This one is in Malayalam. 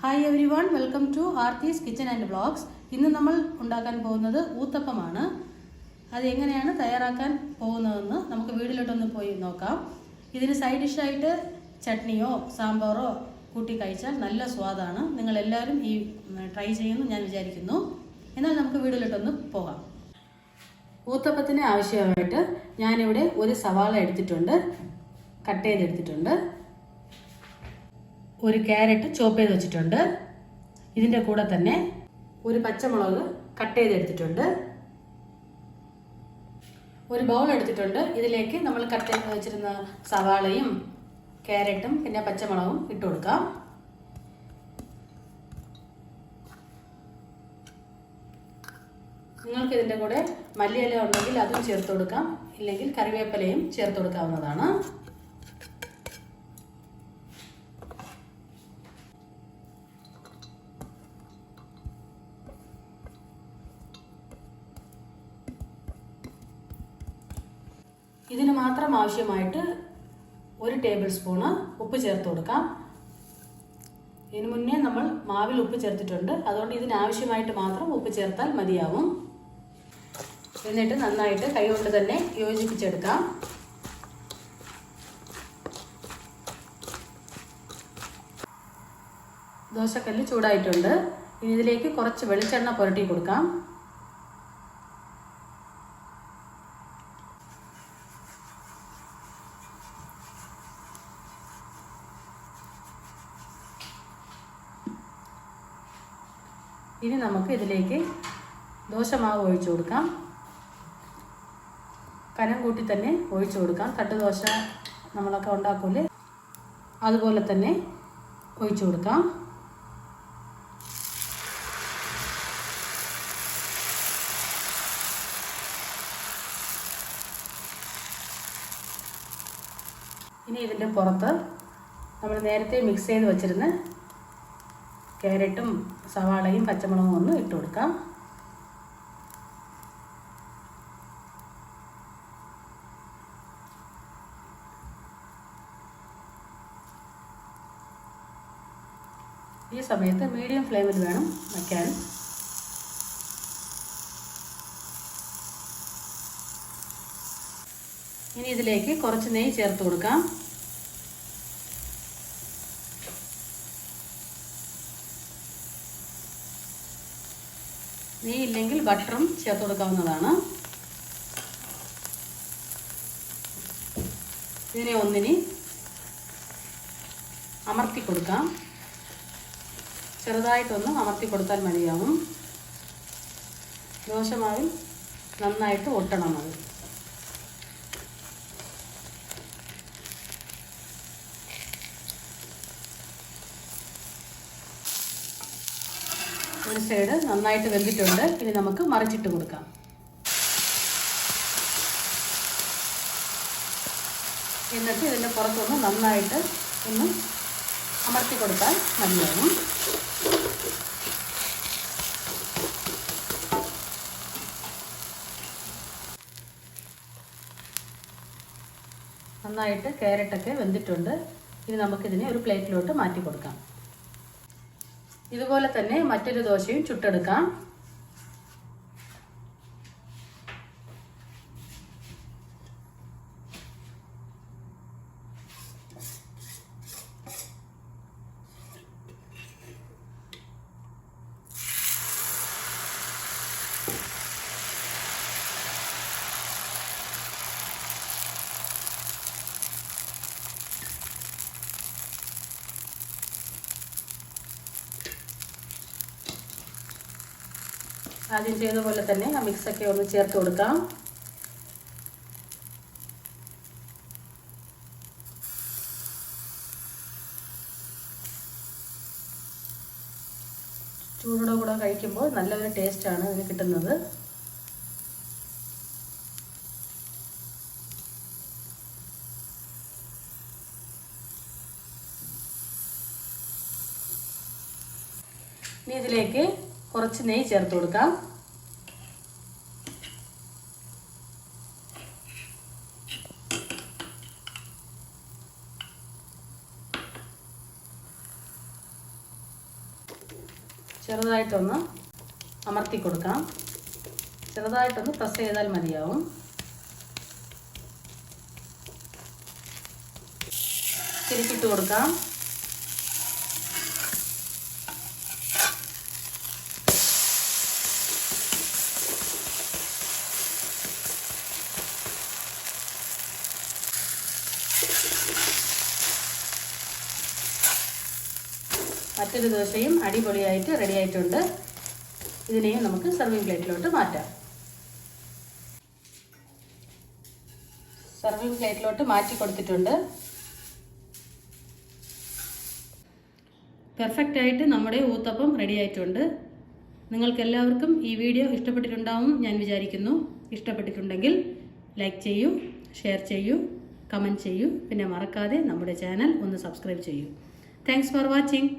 Hi everyone, welcome to Aarthi's kitchen and vlogs. ഇന്ന് നമ്മൾ ഉണ്ടാക്കാൻ പോകുന്നത് ഊത്തപ്പമാണ്. അത് എങ്ങനെയാണ് തയ്യാറാക്കാൻ പോകുന്നതെന്ന് നമുക്ക് വീട്ടിലോട്ടൊന്ന് പോയി നോക്കാം. ഇതിന് സൈഡ് ഡിഷായിട്ട് ചട്നിയോ സാമ്പാറോ കൂട്ടി കഴിച്ചാൽ നല്ല സ്വാദാണ്. നിങ്ങളെല്ലാവരും ഈ ട്രൈ ചെയ്യുമെന്ന് ഞാൻ വിചാരിക്കുന്നു. എന്നാൽ നമുക്ക് വീട്ടിലോട്ടൊന്ന് പോകാം. ഊത്തപ്പത്തിന് ആവശ്യമായിട്ട് ഞാനിവിടെ ഒരു സവാള എടുത്തിട്ടുണ്ട്, കട്ട് ചെയ്തെടുത്തിട്ടുണ്ട്. ഒരു ക്യാരറ്റ് ചോപ്പ് ചെയ്ത് വെച്ചിട്ടുണ്ട്. ഇതിൻ്റെ കൂടെ തന്നെ ഒരു പച്ചമുളക് കട്ട് ചെയ്തെടുത്തിട്ടുണ്ട്. ഒരു ബൗൾ എടുത്തിട്ടുണ്ട്. ഇതിലേക്ക് നമ്മൾ കട്ട് ചെയ്ത് വെച്ചിരുന്ന സവാളയും ക്യാരറ്റും പിന്നെ പച്ചമുളകും ഇട്ട് കൊടുക്കാം. നിങ്ങൾക്ക് ഇതിൻ്റെ കൂടെ മല്ലിയില ഉണ്ടെങ്കിൽ അതും ചേർത്ത് കൊടുക്കാം, ഇല്ലെങ്കിൽ കറിവേപ്പിലയും ചേർത്ത് കൊടുക്കാവുന്നതാണ്. ഇതിന് മാത്രം ആവശ്യമായിട്ട് 1 ടേബിൾ സ്പൂണ് ഉപ്പ് ചേർത്ത് കൊടുക്കാം. ഇതിനു മുന്നേ നമ്മൾ മാവിൽ ഉപ്പ് ചേർത്തിട്ടുണ്ട്, അതുകൊണ്ട് ഇതിനാവശ്യമായിട്ട് മാത്രം ഉപ്പ് ചേർത്താൽ മതിയാവും. എന്നിട്ട് നന്നായിട്ട് കൈകൊണ്ട് തന്നെ യോജിപ്പിച്ചെടുക്കാം. ദോശക്കല്ല് ചൂടായിട്ടുണ്ട്. ഇനി ഇതിലേക്ക് കുറച്ച് വെളിച്ചെണ്ണ പുരട്ടി കൊടുക്കാം. ഇനി നമുക്ക് ഇതിലേക്ക് ദോശമാവ് ഒഴിച്ചു കൊടുക്കാം. കനം കൂട്ടി തന്നെ ഒഴിച്ചു കൊടുക്കാം. തട്ടുദോശ നമ്മളൊക്കെ ഉണ്ടാക്കൂലേ, അതുപോലെ തന്നെ ഒഴിച്ചു കൊടുക്കാം. ഇനി ഇതിൻ്റെ പുറത്ത് നമ്മൾ നേരത്തെ മിക്സ് ചെയ്ത് വെച്ചിരുന്ന ക്യാരറ്റും സവാളയും പച്ചമുളകും ഒന്ന് ഇട്ട് കൊടുക്കാം. ഈ സമയത്ത് മീഡിയം ഫ്ലെയിമിൽ വേണം വയ്ക്കാൻ. ഇനി ഇതിലേക്ക് കുറച്ച് നെയ്യ് ചേർത്ത് കൊടുക്കാം. നെയ്യ് ഇല്ലെങ്കിൽ ബട്ടറും ചേർത്ത് കൊടുക്കാവുന്നതാണ്. ഇതിനെ ഒന്നിനി അമർത്തി കൊടുക്കാം. ചെറുതായിട്ടൊന്ന് അമർത്തി കൊടുത്താൽ മതിയാവും. ദോശമാവിൽ നന്നായിട്ട് ഒട്ടണം അത്. ഒരു സൈഡ് നന്നായിട്ട് വെന്തിട്ടുണ്ട്. ഇനി നമുക്ക് മറിച്ചിട്ട് കൊടുക്കാം. എന്നിട്ട് ഇതിൻ്റെ പുറത്തൊന്ന് നന്നായിട്ട് ഒന്ന് അമർത്തി കൊടുത്താൽ മതിയാകും. നന്നായിട്ട് ക്യാരറ്റൊക്കെ വെന്തിട്ടുണ്ട്. ഇനി നമുക്കിതിനെ ഒരു പ്ലേറ്റിലോട്ട് മാറ്റി കൊടുക്കാം. ഇതുപോലെ തന്നെ മറ്റൊരു ദോശയും ചുട്ടെടുക്കാം. ആദ്യം ചെയ്ത പോലെ തന്നെ ആ മിക്സൊക്കെ ഒന്ന് ചേർത്ത് കൊടുക്കാം. ചൂടോടെ കൂടെ കഴിക്കുമ്പോൾ നല്ലൊരു ടേസ്റ്റാണ് ഇതിന് കിട്ടുന്നത്. ഇനി ഇതിലേക്ക് കുറച്ച് നെയ്യ് ചേർത്ത് കൊടുക്കാം. ചെറുതായിട്ടൊന്ന് അമർത്തി കൊടുക്കാം. ചെറുതായിട്ടൊന്ന് പ്രസ് ചെയ്താൽ മതിയാവും. തിരിച്ചിട്ട് കൊടുക്കാം. മറ്റൊരു ദോശയും അടിപൊളിയായിട്ട് റെഡി ആയിട്ടുണ്ട്. ഇതിനെയും നമുക്ക് സർവിങ് പ്ലേറ്റിലോട്ട് മാറ്റാം. സർവിങ് പ്ലേറ്റിലോട്ട് മാറ്റി കൊടുത്തിട്ടുണ്ട്. പെർഫെക്റ്റ് ആയിട്ട് നമ്മുടെ ഊത്തപ്പം റെഡി ആയിട്ടുണ്ട്. നിങ്ങൾക്കെല്ലാവർക്കും ഈ വീഡിയോ ഇഷ്ടപ്പെട്ടിട്ടുണ്ടാവും ഞാൻ വിചാരിക്കുന്നു. ഇഷ്ടപ്പെട്ടിട്ടുണ്ടെങ്കിൽ ലൈക്ക് ചെയ്യൂ, ഷെയർ ചെയ്യൂ, കമൻറ്റ് ചെയ്യൂ. പിന്നെ മറക്കാതെ നമ്മുടെ ചാനൽ ഒന്ന് സബ്സ്ക്രൈബ് ചെയ്യൂ. Thanks for watching.